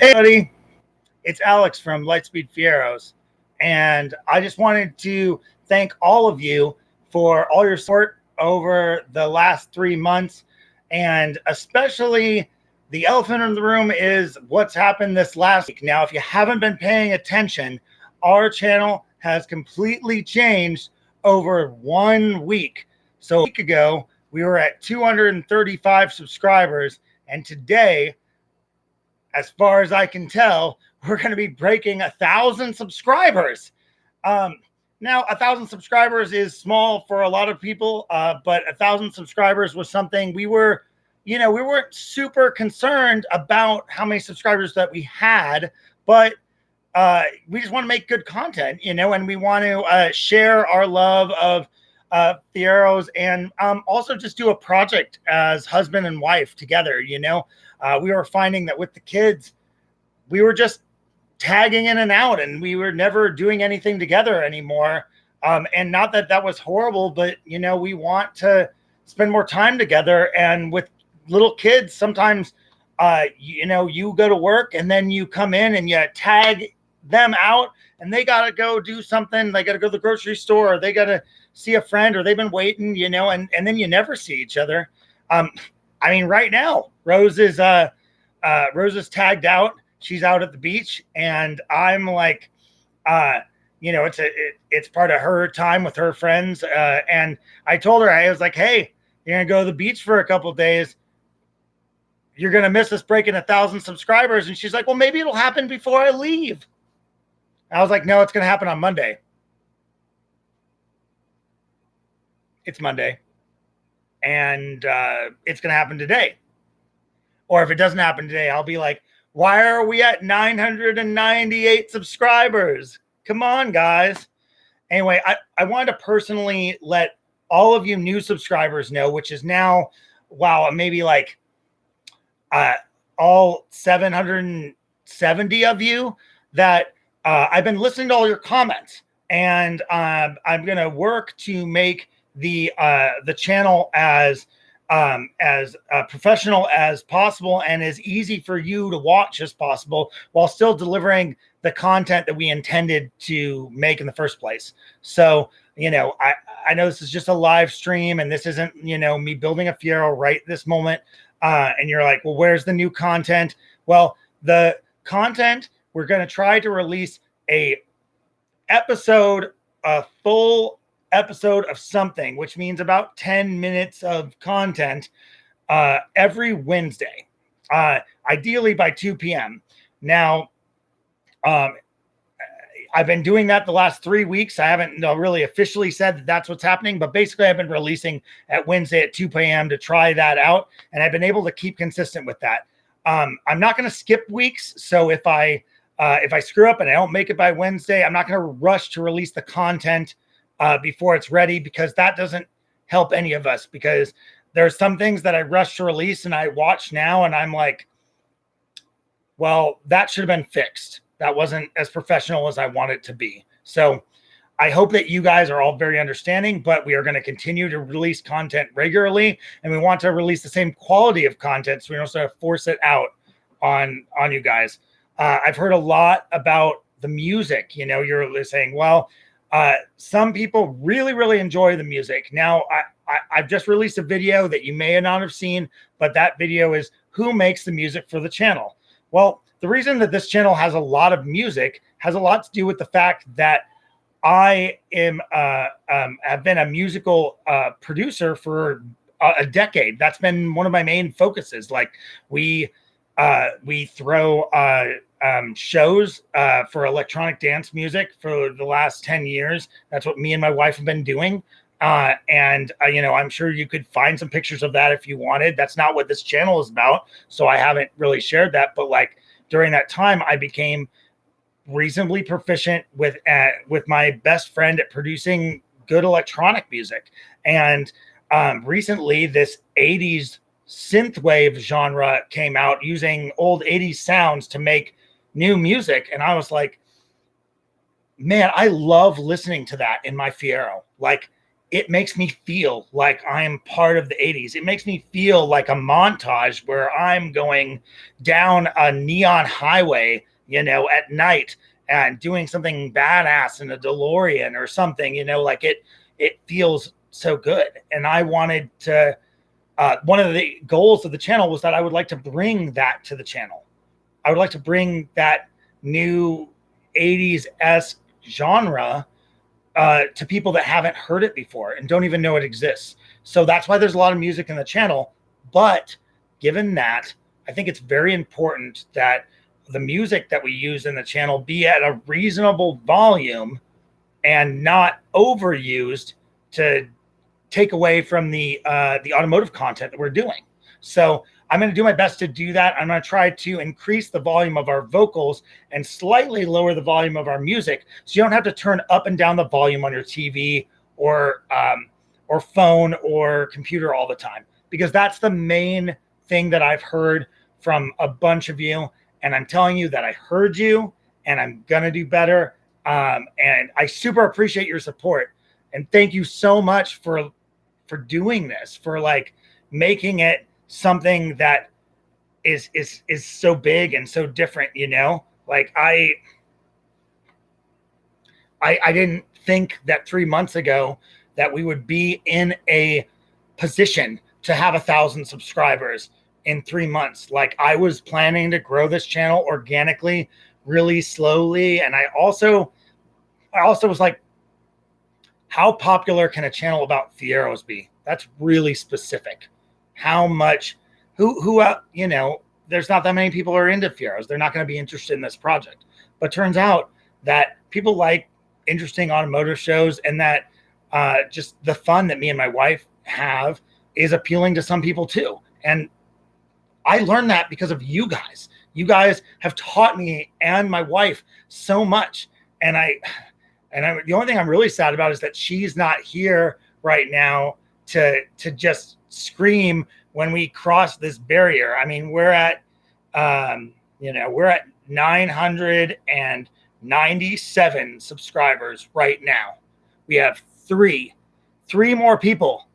Hey, buddy. It's Alex from Lightspeed Fieros. And I just wanted to thank all of you for all your support over the last 3 months. And especially the elephant in the room is what's happened this last week. Now, if you haven't been paying attention, our channel has completely changed over 1 week. So a week ago, we were at 235 subscribers. And today, as far as I can tell, we're going to be breaking 1,000 subscribers. Now, 1,000 subscribers is small for a lot of people, but 1,000 subscribers was something we were, we weren't super concerned about how many subscribers that we had, but we just want to make good content, and we want to share our love of Fieros and also just do a project as husband and wife together. We were finding that with the kids, we were just tagging in and out, and we were never doing anything together anymore. And not that that was horrible, but we want to spend more time together. And with little kids, sometimes you go to work and then you come in and you tag them out, and they got to go do something. They got to go to the grocery store, or they got to see a friend, or they've been waiting, and then you never see each other. Right now, Rose is tagged out. She's out at the beach, and I'm like, it's part of her time with her friends. And I told her, I was like, hey, you're gonna go to the beach for a couple of days. You're gonna miss us breaking 1,000 subscribers. And she's like, well, maybe it'll happen before I leave. I was like, no, it's gonna happen on Monday. It's Monday. And it's going to happen today. Or if it doesn't happen today, I'll be like, why are we at 998 subscribers? Come on, guys. Anyway, I wanted to personally let all of you new subscribers know, which is now, wow, maybe like all 770 of you, that I've been listening to all your comments. And I'm going to work to make the channel as professional as possible and as easy for you to watch as possible, while still delivering the content that we intended to make in the first place. So, I know this is just a live stream, and this isn't, me building a Fiero right this moment. And you're like, well, where's the new content? Well, the content, we're going to try to release a full episode of something, which means about 10 minutes of content every Wednesday, ideally by 2 p.m. Now, I've been doing that the last 3 weeks. I haven't really officially said that that's what's happening, but basically I've been releasing at Wednesday at 2 p.m. to try that out, and I've been able to keep consistent with that. I'm not going to skip weeks, so if I screw up and I don't make it by Wednesday, I'm not going to rush to release the content before it's ready, because that doesn't help any of us. Because there's some things that I rush to release and I watch now and I'm like, well, that should have been fixed. That wasn't as professional as I want it to be. So I hope that you guys are all very understanding, but we are going to continue to release content regularly, and we want to release the same quality of content, so we don't have to force it out on you guys. I've heard a lot about the music. You're saying, well, some people really, really enjoy the music. Now, I've just released a video that you may not have seen, but that video is who makes the music for the channel. Well, the reason that this channel has a lot of music has a lot to do with the fact that I have been a musical producer for a decade. That's been one of my main focuses. Like we throw shows for electronic dance music for the last 10 years. That's what me and my wife have been doing. I'm sure you could find some pictures of that if you wanted. That's not what this channel is about, so I haven't really shared that. But like during that time, I became reasonably proficient with my best friend at producing good electronic music. And recently, this 80s synthwave genre came out using old 80s sounds to make new music. And I was like, man, I love listening to that in my Fiero. Like, it makes me feel like I am part of the 80s. It makes me feel like a montage where I'm going down a neon highway, at night and doing something badass in a DeLorean or something, like it feels so good. And I wanted to, one of the goals of the channel was that I would like to bring that to the channel. I would like to bring that new 80s-esque genre to people that haven't heard it before and don't even know it exists. So that's why there's a lot of music in the channel. But given that, I think it's very important that the music that we use in the channel be at a reasonable volume and not overused to take away from the automotive content that we're doing. So I'm going to do my best to do that. I'm going to try to increase the volume of our vocals and slightly lower the volume of our music, so you don't have to turn up and down the volume on your TV or phone or computer all the time, because that's the main thing that I've heard from a bunch of you. And I'm telling you that I heard you, and I'm going to do better. And I super appreciate your support. And thank you so much for doing this, for like making it something that is so big and so different, like I didn't think that 3 months ago that we would be in a position to have 1,000 subscribers in 3 months. Like, I was planning to grow this channel organically, really slowly. And I also was like, how popular can a channel about Fieros be? That's really specific. How much, who there's not that many people are into Fieros. They're not going to be interested in this project. But turns out that people like interesting automotive shows, and that just the fun that me and my wife have is appealing to some people too. And I learned that because of you guys. You guys have taught me and my wife so much. And the only thing I'm really sad about is that she's not here right now to just scream when we cross this barrier. I mean, we're at 997 subscribers right now. We have three more people.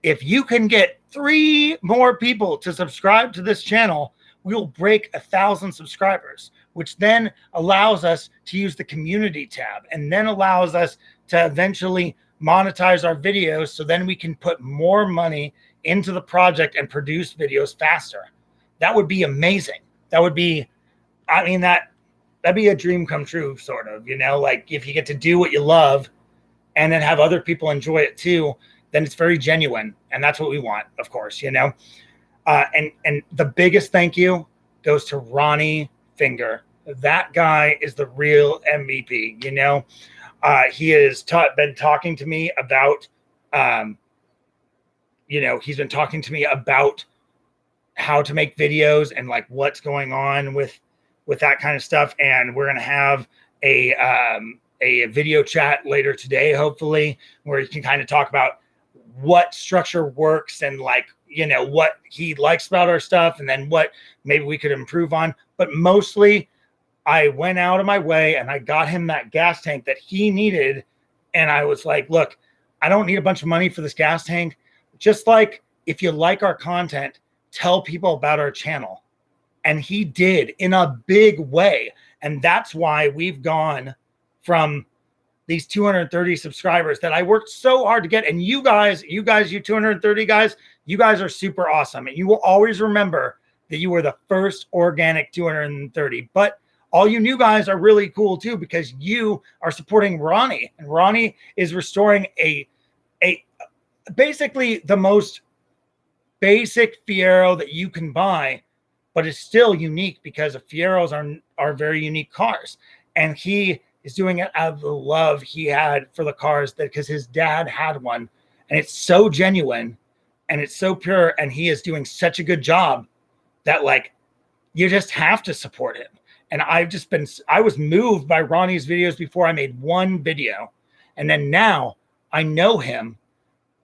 If you can get 3 more people to subscribe to this channel, we'll break 1,000 subscribers, which then allows us to use the community tab, and then allows us to eventually monetize our videos, so then we can put more money into the project and produce videos faster. That would be amazing. That would be, that'd be a dream come true, sort of, like if you get to do what you love and then have other people enjoy it too, then it's very genuine. And that's what we want, of course, and the biggest thank you goes to Ronnie Finger. That guy is the real MVP. He has been talking to me about, he's been talking to me about how to make videos and like what's going on with that kind of stuff. And we're going to have a video chat later today, hopefully, where you can kind of talk about what structure works and like, what he likes about our stuff, and then what maybe we could improve on. But mostly I went out of my way and I got him that gas tank that he needed. And I was like, look, I don't need a bunch of money for this gas tank. Just like, if you like our content, tell people about our channel. And he did, in a big way. And that's why we've gone from these 230 subscribers that I worked so hard to get. And you 230 guys, you guys are super awesome. And you will always remember that you were the first organic 230. But all you new guys are really cool too, because you are supporting Ronnie. And Ronnie is restoring a basically the most basic Fiero that you can buy, but it's still unique because the Fieros are very unique cars. And he is doing it out of the love he had for the cars, because his dad had one, and it's so genuine and it's so pure, and he is doing such a good job that like you just have to support him. And I was moved by Ronnie's videos before I made one video, and then now I know him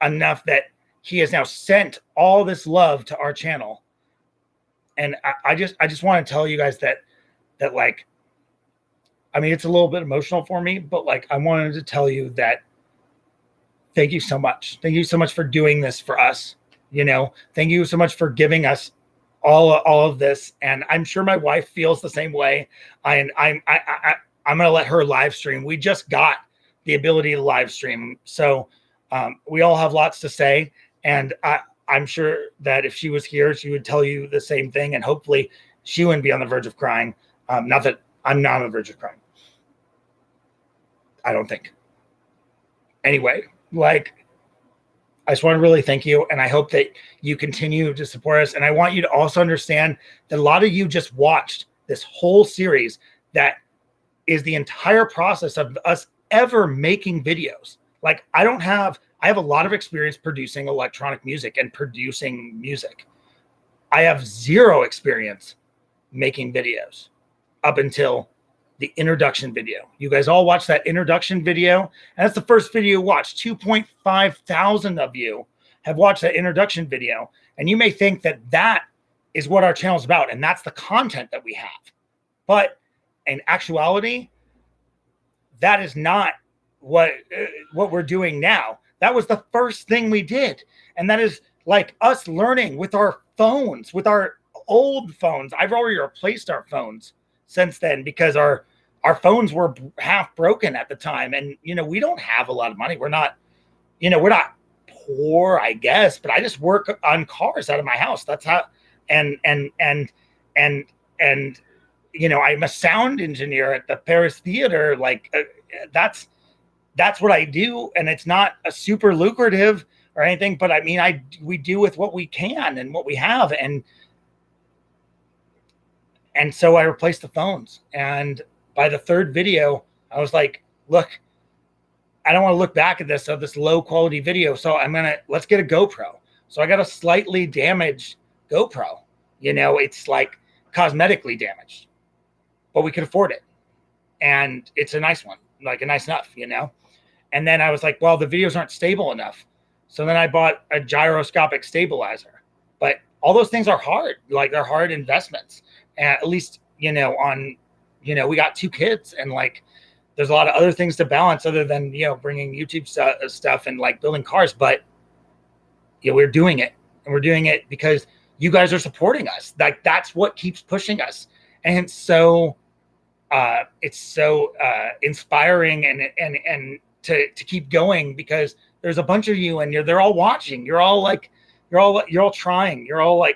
enough that he has now sent all this love to our channel. And I just want to tell you guys that like, it's a little bit emotional for me, but like, I wanted to tell you that thank you so much. Thank you so much for doing this for us. Thank you so much for giving us all of this. And I'm sure my wife feels the same way. I'm going to let her live stream. We just got the ability to live stream. So we all have lots to say. And I'm sure that if she was here, she would tell you the same thing. And hopefully she wouldn't be on the verge of crying. Not that I'm not on the verge of crying. I don't think. Anyway, I just want to really thank you. And I hope that you continue to support us. And I want you to also understand that a lot of you just watched this whole series that is the entire process of us ever making videos. I have a lot of experience producing electronic music and producing music. I have zero experience making videos up until the introduction video. You guys all watched that introduction video, and that's the first video you watched. 2.5 thousand of you have watched that introduction video, and you may think that that is what our channel is about, and that's the content that we have. But in actuality, that is not what we're doing now. That was the first thing we did, and that is us learning with our phones, with our old phones. I've already replaced our phones since then because our phones were half broken at the time. And, we don't have a lot of money. We're not poor, I guess, but I just work on cars out of my house. That's how, and I'm a sound engineer at the Paris Theater. That's what I do. And it's not a super lucrative or anything, but we do with what we can and what we have. And so I replaced the phones. And by the third video, I was like, look, I don't want to look back at this low quality video. So let's get a GoPro. So I got a slightly damaged GoPro. It's cosmetically damaged, but we could afford it. And it's a nice one, a nice enough, And then I was like, well, the videos aren't stable enough. So then I bought a gyroscopic stabilizer. But all those things are hard. They're hard investments. And at least, we got 2 kids, and there's a lot of other things to balance other than, bringing YouTube stuff and building cars. But we're doing it, and we're doing it because you guys are supporting us. That's what keeps pushing us. And it's so inspiring and to keep going, because there's a bunch of you and they're all watching. You're all trying. You're all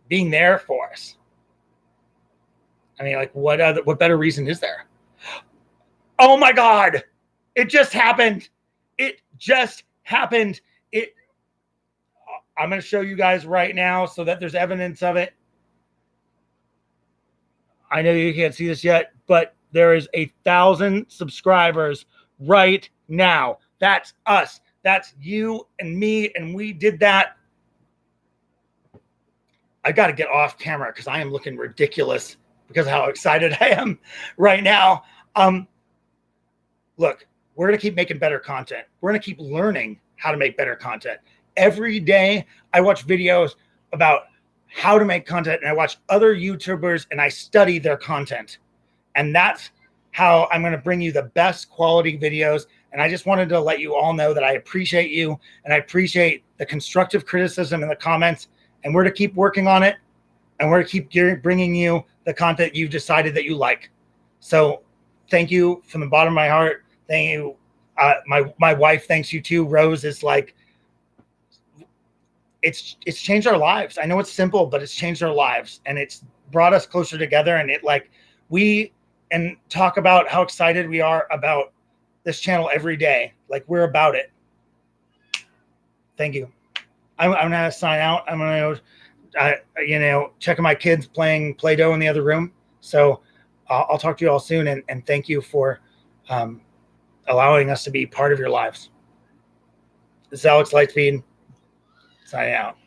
being there for us. What better reason is there? Oh my God. It just happened. I'm going to show you guys right now so that there's evidence of it. I know you can't see this yet, but there is 1,000 subscribers right now. That's us. That's you and me. And we did that. I got to get off camera because I am looking ridiculous because of how excited I am right now. Look, we're going to keep making better content. We're going to keep learning how to make better content. Every day I watch videos about how to make content, and I watch other YouTubers and I study their content. And that's how I'm going to bring you the best quality videos. And I just wanted to let you all know that I appreciate you, and I appreciate the constructive criticism in the comments, and we're to keep working on it, and we're to keep bringing you the content you've decided that you like. So thank you from the bottom of my heart. Thank you. My wife thanks you too. Rose is it's changed our lives. I know it's simple, but it's changed our lives, and it's brought us closer together. And we talk about how excited we are about this channel every day. We're about it. Thank you. I'm going to sign out. I'm going to checking my kids playing Play-Doh in the other room. So I'll talk to you all soon. And thank you for allowing us to be part of your lives. This is Alex Lightspeed signing out.